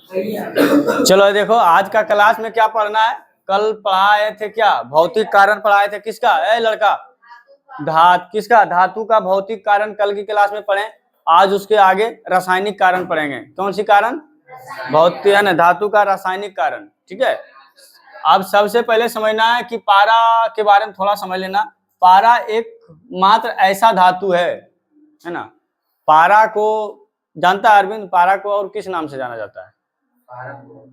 चलो देखो, आज का क्लास में क्या पढ़ना है। कल पढ़ाए थे क्या, भौतिक कारण पढ़ाए थे। किसका, लड़का, किसका, धातु का भौतिक कारण कल की क्लास में पढ़े। आज उसके आगे रासायनिक कारण पढ़ेंगे। कौन सी कारण, भौतिक है ना, धातु का रासायनिक कारण। ठीक है। अब सबसे पहले समझना है कि पारा के बारे में थोड़ा समझ लेना। पारा एक मात्र ऐसा धातु है ना। पारा को जानता है अरविंद, पारा को और किस नाम से जाना जाता है?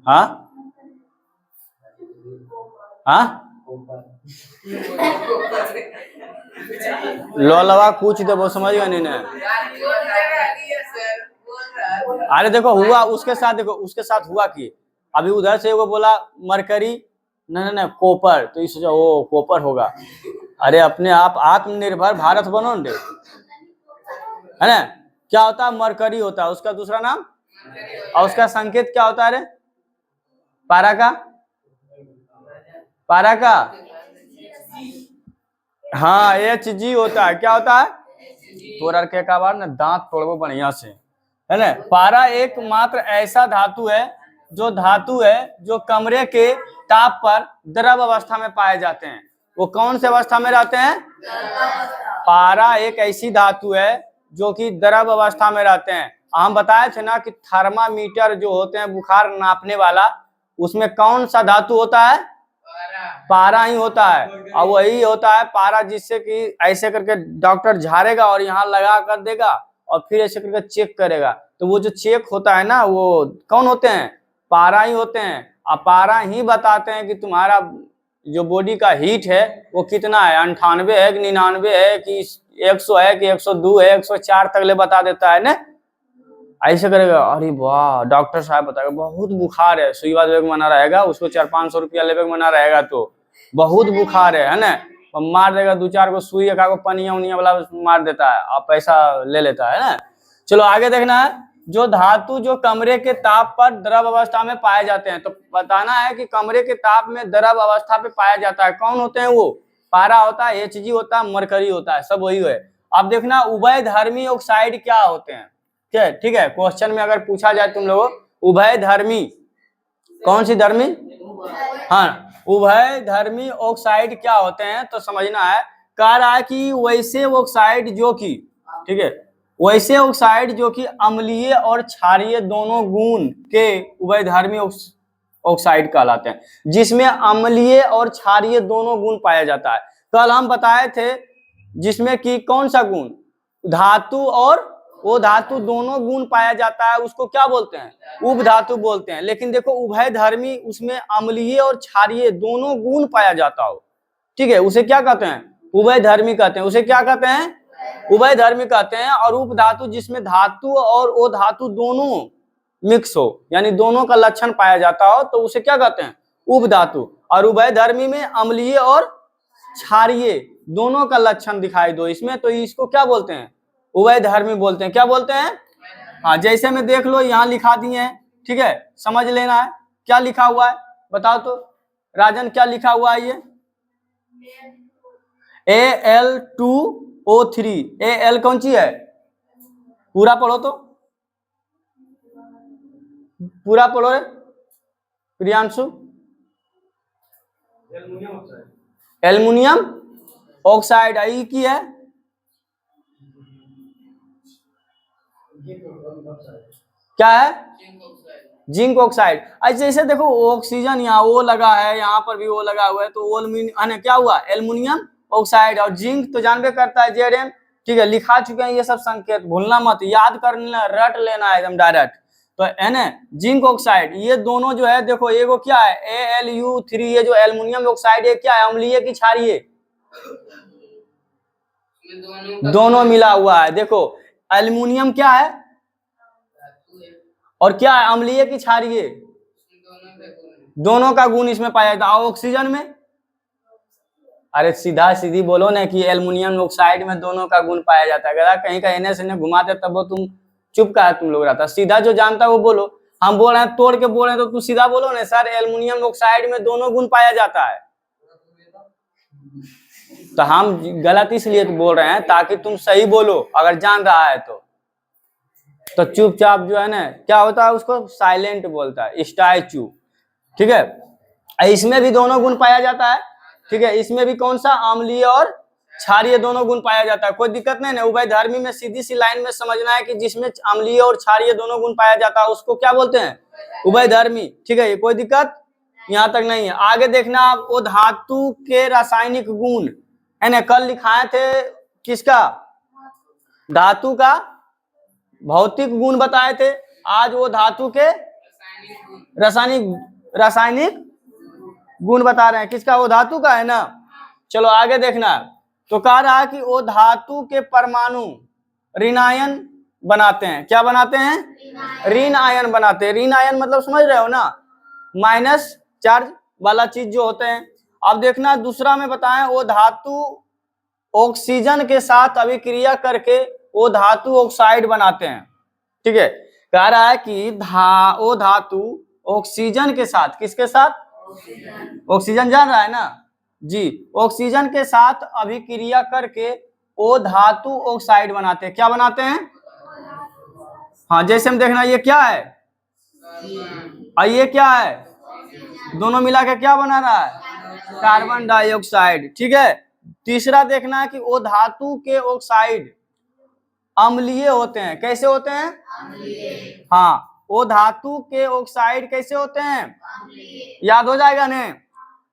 हाँ हाँ, लोलवा कुछ दे, समझ गए नहीं ना। अरे देखो हुआ उसके साथ, देखो उसके साथ हुआ कि अभी उधर से वो बोला मरकरी, नहीं नहीं कॉपर, तो इस वो कॉपर होगा। अरे अपने आप आत्मनिर्भर भारत बनो न, है ना। क्या होता है, मरकरी होता है उसका दूसरा नाम, और उसका संकेत क्या होता है रे, पारा का, पारा का, हाँ Hg होता है। क्या होता है, तोड़ के का बार ना दांत तोड़बो बढ़िया से, है ना। पारा एकमात्र ऐसा धातु है जो कमरे के ताप पर द्रव अवस्था में पाए जाते हैं। वो कौन से अवस्था में रहते हैं? पारा एक ऐसी धातु है जो कि द्रव अवस्था में रहते हैं। हम बताए थे ना कि थर्मामीटर जो होते हैं बुखार नापने वाला, उसमें कौन सा धातु होता है? पारा ही होता है। और वही होता है पारा जिससे कि ऐसे करके डॉक्टर झाड़ेगा और यहाँ लगा कर देगा और फिर ऐसे करके चेक करेगा। तो वो जो चेक होता है ना, वो कौन होते हैं? पारा ही होते हैं। और पारा ही बताते हैं कि तुम्हारा जो बॉडी का हीट है वो कितना है, 98 है कि 99 है कि 100 है कि 102 है, 104 तक ले बता देता है ना। ऐसे करेगा, अरे वाह डॉक्टर साहब बताएगा बहुत बुखार है, सुईवा लेवे मना रहेगा, उसको 400-500 रुपया लेवे मना रहेगा, तो बहुत बुखार है ना। मार देगा 2-4 को सुई, एक आगो पनिया उनिया वाला मार देता है और पैसा ले लेता है ना। चलो आगे देखना है, जो धातु जो कमरे के ताप पर द्रव अवस्था में पाए जाते हैं, तो बताना है कि कमरे के ताप में द्रव अवस्था पे पाया जाता है, कौन होते हैं वो? पारा होता है, Hg होता है, मरकरी होता है, सब वही है। अब देखना उभयधर्मी ऑक्साइड क्या होते हैं। ठीक है, क्वेश्चन में अगर पूछा जाए तुम लोगों, उभयधर्मी, कौन सी धर्मी? हाँ, उभयधर्मी ऑक्साइड क्या होते हैं, तो समझना है। कह रहा है कि वैसे ऑक्साइड जो कि, ठीक है, वैसे ऑक्साइड जो कि अम्लीय और क्षारीय दोनों गुण के उभयधर्मी ऑक्साइड कहलाते हैं, जिसमें अम्लीय और क्षारीय दोनों गुण पाया जाता है। कल हम बताए थे जिसमें कि कौन सा गुण, धातु और वो धातु दोनों गुण पाया जाता है, उसको क्या बोलते हैं? उप धातु बोलते हैं। लेकिन देखो उभयधर्मी, उसमें अम्लीय और क्षारीय दोनों गुण पाया जाता हो, ठीक है, उसे क्या कहते हैं? उभयधर्मी कहते हैं। उसे क्या कहते हैं? उभयधर्मी कहते हैं। और उप धातु जिसमें धातु और वो धातु दोनों मिक्स हो, यानी दोनों का लक्षण पाया जाता हो, तो उसे क्या कहते हैं? उप धातु। और उभयधर्मी में अम्लीय और क्षारीय दोनों का लक्षण दिखाई दो इसमें, तो इसको क्या बोलते हैं? उभयधर्मी बोलते हैं। क्या बोलते हैं? हाँ, जैसे में देख लो यहाँ लिखा दिए हैं, ठीक है, समझ लेना है क्या लिखा हुआ है। बताओ तो राजन, क्या लिखा हुआ है ये? Al2O3। Al कौन सी है? पूरा पढ़ो तो, पूरा पढ़ो रे प्रियांशु। एल्युमिनियम ऑक्साइड आई की है। क्या है? Zinc oxide. अच्छा जैसे देखो ऑक्सीजन यहाँ वो लगा है, यहाँ पर भी वो लगा हुआ है, तो वो क्या हुआ? Aluminium oxide. और जिंक तो जानबे करता है Zn, ठीक है, लिखा चुके हैं ये सब संकेत, भूलना मत, याद कर लेना, रट लेना है एकदम डायरेक्ट। तो है ना, जिंक ऑक्साइड, ये दोनों जो है देखो, एगो क्या है Al3, ये जो एल्युमिनियम ऑक्साइड है क्या है, अम्लीय की क्षारीय? दोनों मिला हुआ है। देखो एल्युमिनियम क्या है और क्या है, अम्लीय की क्षारीय? दोनों का गुण इसमें पाया जाता है। ऑक्सीजन में, अरे सीधा सीधी बोलो ना कि एल्युमिनियम ऑक्साइड में दोनों का गुण पाया जाता है। कहीं का एने से घुमाते तब वो तुम चुप का तुम लोग रहता, सीधा जो जानता है वो बोलो। हम बोल रहे हैं तोड़ के बोल रहे हैं तो तू सीधा बोलो ना, सर एल्युमिनियम ऑक्साइड में दोनों गुण पाया जाता है। तो हम गलत इसलिए बोल रहे हैं ताकि तुम सही बोलो अगर जान रहा है तो। तो चुपचाप जो है ना क्या होता है उसको साइलेंट बोलता है, स्टैचू। ठीक है, इसमें भी दोनों गुण पाया जाता है। ठीक है, इसमें भी कौन सा, अम्लीय और क्षारीय दोनों गुण पाया जाता है। कोई दिक्कत नहीं ना, उभयधर्मी में सीधी सी लाइन में समझना है कि जिसमें अम्लीय और क्षारीय दोनों गुण पाया जाता है उसको क्या बोलते हैं, उभयधर्मी। ठीक है, ये कोई दिक्कत यहाँ तक नहीं है। आगे देखना आप, वो धातु के रासायनिक गुण है ना, कल लिखाए थे किसका, धातु का भौतिक गुण बताए थे, आज वो धातु के रासायनिक गुण बता रहे हैं। किसका, वो धातु का है ना। चलो आगे देखना, तो कह रहा है कि वो धातु के परमाणु ऋणायन बनाते हैं। क्या बनाते हैं, ऋण आयन बनाते हैं। ऋण आयन मतलब समझ रहे हो ना, माइनस चार्ज वाला चीज जो होते हैं। अब देखना दूसरा में बताएं, वो धातु ऑक्सीजन के साथ अभिक्रिया करके वो धातु ऑक्साइड बनाते हैं। ठीक है, कह रहा है कि वो धातु ऑक्सीजन के साथ, किसके साथ, ऑक्सीजन जान रहा है ना जी, ऑक्सीजन के साथ अभिक्रिया करके वो धातु ऑक्साइड बनाते हैं। क्या बनाते हैं, हाँ जैसे हम देखना, ये क्या है, ये क्या है, दोनों मिला के क्या बना रहा है, कार्बन डाइऑक्साइड। ठीक है, तीसरा देखना है कि वो धातु के ऑक्साइड अम्लीय होते हैं। कैसे होते हैं, हाँ, वो धातु के ऑक्साइड कैसे होते हैं, याद हो जाएगा ने।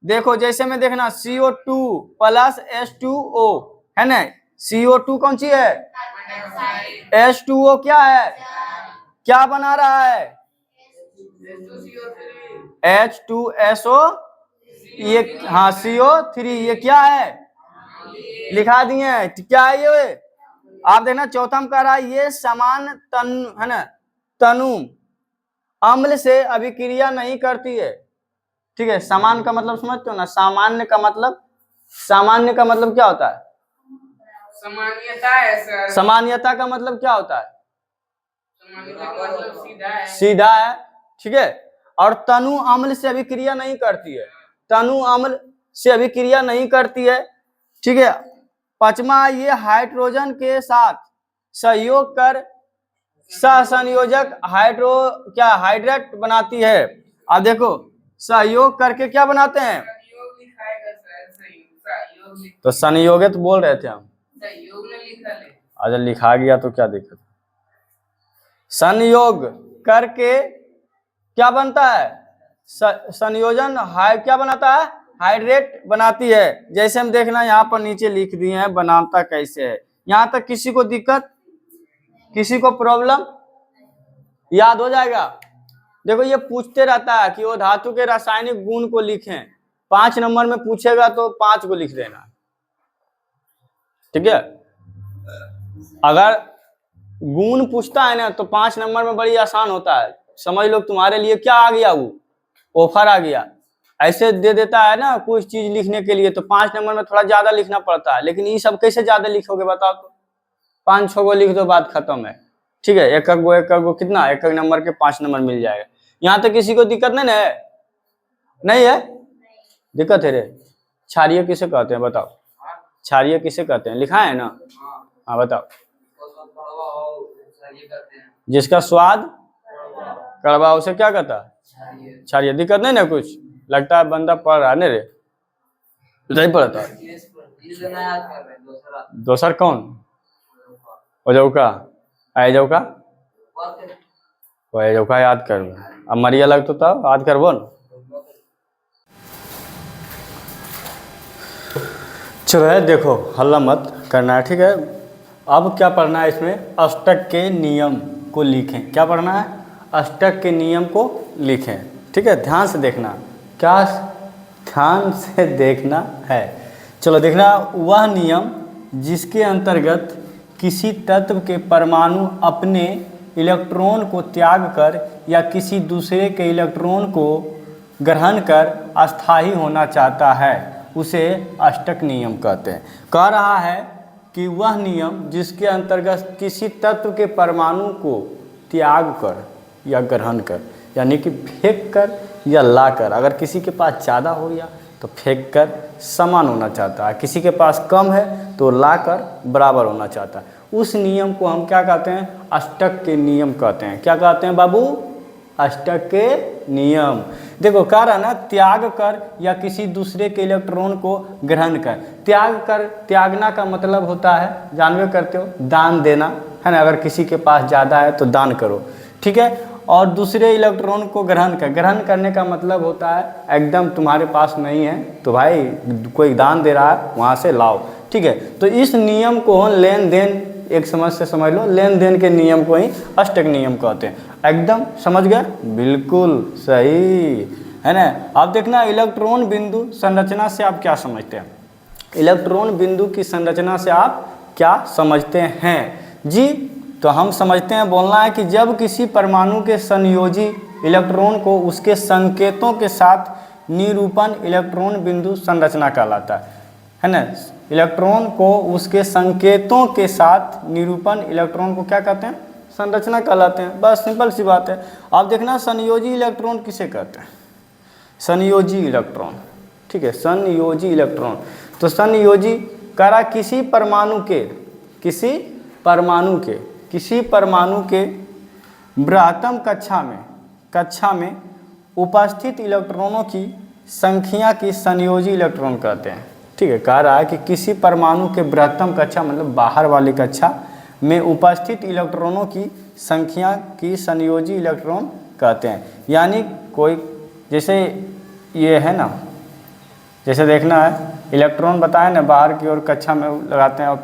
देखो जैसे में देखना, CO2 प्लस H2O है ना, CO2 कौन सी है, H2O क्या है, क्या बना रहा है, H2SO, ये हाँ CO3, ये क्या है, लिखा दिए हैं। क्या है ये, आप देखना चौथा में कह रहा है ये समान तन है ना, तनु अम्ल से अभिक्रिया नहीं करती है। ठीक है, समान का मतलब समझते हो ना, सामान्य का मतलब, सामान्य का मतलब क्या होता है, सामान्यता है सर। सामान्यता का मतलब क्या होता है, सामान्यता का मतलब सीधा है। सीधा है। ठीक है, और तनु अम्ल से अभिक्रिया नहीं करती है, तनु अम्ल से अभिक्रिया नहीं करती है। ठीक है, पांचवा, ये हाइड्रोजन के साथ सहयोग कर सहसंयोजक हाइड्रेट बनाती है। अब देखो सहयोग करके क्या बनाते हैं, सहयोग लिखाएगा सर, सहयोग तो संयोगित बोल रहे थे हम, सहयोग में लिखा ले। अगर लिखा गया तो क्या दिक्कत, संयोग करके क्या बनता है, संयोजन क्या बनाता है, हाइड्रेट बनाती है। जैसे हम देखना यहाँ पर नीचे लिख दिए हैं बनाता कैसे है। यहाँ तक किसी को दिक्कत, किसी को प्रॉब्लम, याद हो जाएगा। देखो ये पूछते रहता है कि वो धातु के रासायनिक गुण को लिखें, 5 नंबर में पूछेगा तो 5 को लिख देना। ठीक है, अगर गुण पूछता है ना तो 5 नंबर में बड़ी आसान होता है। समझ लो तुम्हारे लिए क्या आ गया, वो ऑफर आ गया। ऐसे दे देता है ना कुछ चीज लिखने के लिए तो 5 नंबर में थोड़ा ज्यादा लिखना पड़ता है, लेकिन ये सब कैसे ज्यादा लिखोगे बताओ तो, 5-6 को लिख दो, बात खत्म है। ठीक है, एक गो कितना, एक नंबर के 5 नंबर मिल जाएगा। यहाँ तक किसी को दिक्कत नहीं है, नहीं है दिक्कत है रे। क्षारीय किसे कहते हैं बताओ, क्षारीय किसे कहते हैं, लिखा है ना, हाँ बताओ। जिसका स्वाद कड़वा उसे क्या कहता है, क्षारीय। दिक्कत नहीं ना कुछ, लगता है बंदा पढ़ रहा है रे, नहीं पढ़ता। दोसर कौन, ओजौका, ऐजौका, ऐजौका याद कर, अब मरिया लग तो तब याद करबो न। चलो है, देखो हल्ला मत करना है। ठीक है, अब क्या पढ़ना है इसमें, अष्टक के नियम को लिखें। क्या पढ़ना है, अष्टक के नियम को लिखें। ठीक है, ध्यान से देखना, क्या ध्यान से देखना है। चलो देखना, वह नियम जिसके अंतर्गत किसी तत्व के परमाणु अपने इलेक्ट्रॉन को त्याग कर या किसी दूसरे के इलेक्ट्रॉन को ग्रहण कर अस्थायी होना चाहता है उसे अष्टक नियम कहते हैं। कह रहा है कि वह नियम जिसके अंतर्गत किसी तत्व के परमाणु को त्याग कर या ग्रहण कर, यानी कि फेंक कर या ला कर, अगर किसी के पास ज़्यादा हो गया तो फेंक कर समान होना चाहता है, किसी के पास कम है तो ला कर बराबर होना चाहता है, उस नियम को हम क्या कहते हैं? अष्टक के नियम कहते हैं। क्या कहते हैं बाबू? अष्टक के नियम। देखो कह रहा ना, त्याग कर या किसी दूसरे के इलेक्ट्रॉन को ग्रहण कर। त्याग कर, त्यागना का मतलब होता है, जानवे करते हो, दान देना, है ना। अगर किसी के पास ज़्यादा है तो दान करो, ठीक है। और दूसरे इलेक्ट्रॉन को ग्रहण कर, ग्रहण करने का मतलब होता है एकदम तुम्हारे पास नहीं है तो भाई कोई दान दे रहा है वहाँ से लाओ, ठीक है। तो इस नियम को हम लेन देन, एक समझ से समझ लो, लेन देन के नियम को ही अष्टक नियम कहते हैं। एकदम समझ गए? बिल्कुल सही, है ना। अब देखना, इलेक्ट्रॉन बिंदु संरचना से आप क्या समझते हैं? इलेक्ट्रॉन बिंदु की संरचना से आप क्या समझते हैं जी? तो हम समझते हैं, बोलना है कि जब किसी परमाणु के संयोजी इलेक्ट्रॉन को उसके संकेतों के साथ निरूपण इलेक्ट्रॉन बिंदु संरचना कहलाता है ना। इलेक्ट्रॉन को उसके संकेतों के साथ निरूपण इलेक्ट्रॉन को क्या कहते हैं? संरचना कहलाते हैं। बस सिंपल सी बात है। अब देखना, संयोजी इलेक्ट्रॉन किसे कहते हैं? संयोजी इलेक्ट्रॉन, ठीक है, संयोजी इलेक्ट्रॉन। तो संयोजी करा किसी परमाणु के बृहत्तम कक्षा में उपस्थित इलेक्ट्रॉनों की संख्या की संयोजी इलेक्ट्रॉन कहते हैं, ठीक है। कह रहा है कि किसी परमाणु के बृहत्तम कक्षा मतलब बाहर वाली कक्षा में उपस्थित इलेक्ट्रॉनों की संख्या की संयोजी इलेक्ट्रॉन कहते हैं। यानी कोई, जैसे ये है ना, जैसे देखना है, इलेक्ट्रॉन बताए ना बाहर की ओर कक्षा में लगाते हैं और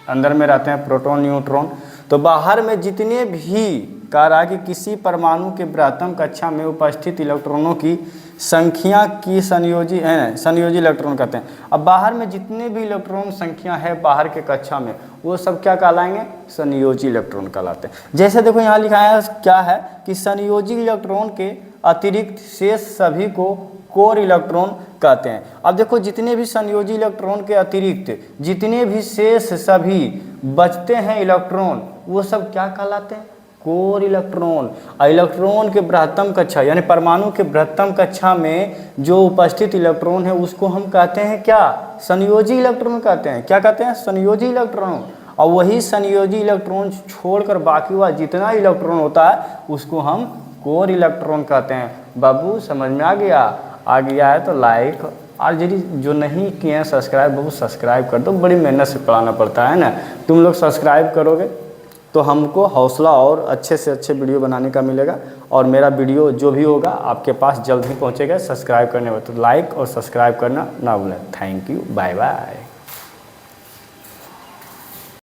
अंदर में रहते हैं प्रोटॉन न्यूट्रॉन। तो बाहर में जितने भी, कह रहा है कि किसी परमाणु के बृहत्तम कक्षा में उपस्थित इलेक्ट्रॉनों की संख्या की संयोजी इलेक्ट्रॉन कहते हैं। अब बाहर में जितने भी इलेक्ट्रॉन संख्या है बाहर के कक्षा में, वो सब क्या कहलाएंगे? संयोजी इलेक्ट्रॉन कहलाते हैं। जैसे देखो यहाँ लिखा है क्या है कि संयोजी इलेक्ट्रॉन के अतिरिक्त शेष सभी को कोर इलेक्ट्रॉन कहते हैं। अब देखो, जितने भी संयोजी इलेक्ट्रॉन के अतिरिक्त जितने भी शेष सभी बचते हैं इलेक्ट्रॉन, वो सब क्या कहलाते हैं? Core electron. इलेक्ट्रॉन के बृहत्तम कक्षा यानी परमाणु के बृहत्तम कक्षा में जो उपस्थित इलेक्ट्रॉन है उसको हम कहते हैं क्या? संयोजी इलेक्ट्रॉन कहते हैं। क्या कहते हैं? संयोजी इलेक्ट्रॉन। और वही संयोजी इलेक्ट्रॉन छोड़कर बाकी हुआ जितना इलेक्ट्रॉन होता है उसको हम कोर इलेक्ट्रॉन कहते हैं। बाबू समझ में आ गया? आ गया है तो लाइक, और जो नहीं किए हैं सब्सक्राइब, बाबू सब्सक्राइब कर दो। बड़ी मेहनत से पढ़ाना पड़ता है ना। तुम लोग सब्सक्राइब करोगे तो हमको हौसला और अच्छे से अच्छे वीडियो बनाने का मिलेगा, और मेरा वीडियो जो भी होगा आपके पास जल्द ही पहुंचेगा। सब्सक्राइब करने में तो लाइक और सब्सक्राइब करना ना भूलें। Thank you, bye bye.